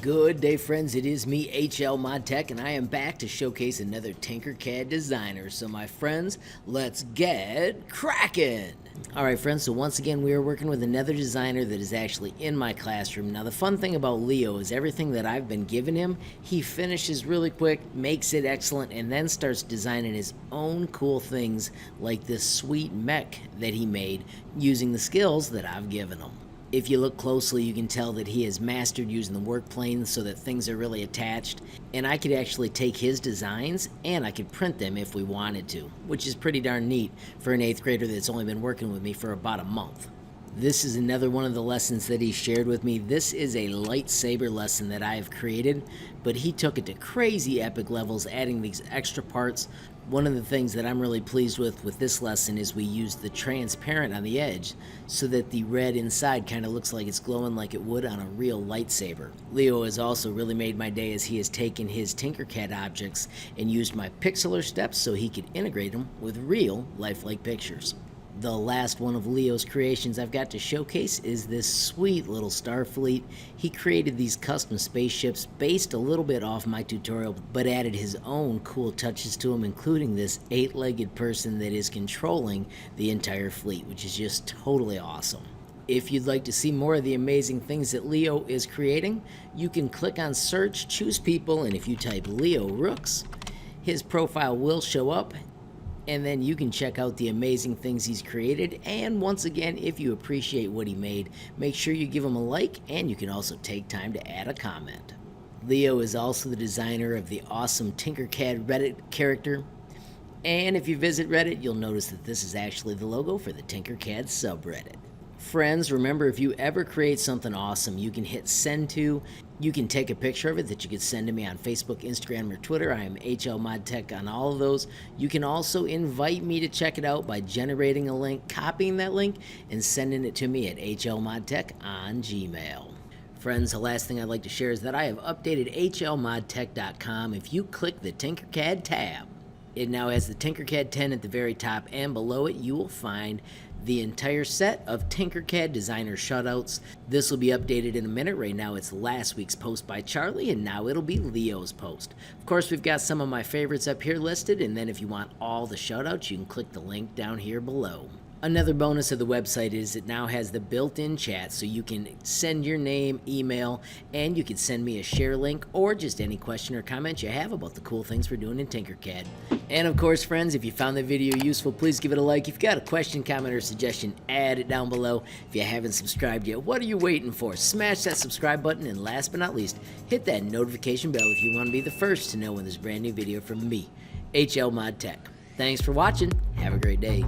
Good day, friends. It is me, HLModTech, and I am back to showcase another Tinkercad designer. So my friends, let's get cracking! Alright friends, so once again we are working with another designer that is actually in my classroom. Now the fun thing about Leo is everything that I've been giving him, he finishes really quick, makes it excellent, and then starts designing his own cool things like this sweet mech that he made using the skills that I've given him. If you look closely, you can tell that he has mastered using the work plane so that things are really attached. And I could actually take his designs and I could print them if we wanted to, which is pretty darn neat for an 8th grader that's only been working with me for about a month. This is another one of the lessons that he shared with me. This is a lightsaber lesson that I have created, but he took it to crazy epic levels, adding these extra parts. One of the things that I'm really pleased with this lesson is we used the transparent on the edge so that the red inside kind of looks like it's glowing like it would on a real lightsaber. Leo has also really made my day as he has taken his Tinkercad objects and used my pixeler steps so he could integrate them with real lifelike pictures. The last one of Leo's creations I've got to showcase is this sweet little Starfleet. He created these custom spaceships based a little bit off my tutorial, but added his own cool touches to them, including this 8-legged person that is controlling the entire fleet, which is just totally awesome. If you'd like to see more of the amazing things that Leo is creating, you can click on search, choose people, and if you type Leo Rooks, his profile will show up. And then you can check out the amazing things he's created. And once again, if you appreciate what he made, make sure you give him a like, and you can also take time to add a comment. Leo is also the designer of the awesome Tinkercad Reddit character. And if you visit Reddit, you'll notice that this is actually the logo for the Tinkercad subreddit. Friends, remember, if you ever create something awesome, you can hit send to. You can take a picture of it that you could send to me on Facebook, Instagram, or Twitter. I am HLModTech on all of those. You can also invite me to check it out by generating a link, copying that link, and sending it to me at HLModTech on Gmail. Friends, the last thing I'd like to share is that I have updated HLModTech.com. If you click the Tinkercad tab, it now has the Tinkercad 10 at the very top, and below it you will find the entire set of Tinkercad designer shoutouts. This will be updated in a minute. Right now it's last week's post by Charlie, and now it'll be Leo's post. Of course, we've got some of my favorites up here listed, and then if you want all the shoutouts, you can click the link down here below. Another bonus of the website is it now has the built-in chat, so you can send your name, email, and you can send me a share link or just any question or comment you have about the cool things we're doing in Tinkercad. And of course, friends, if you found the video useful, please give it a like. If you've got a question, comment, or suggestion, add it down below. If you haven't subscribed yet, what are you waiting for? Smash that subscribe button, and last but not least, hit that notification bell if you want to be the first to know when there's a brand new video from me, HLModTech. Thanks for watching. Have a great day.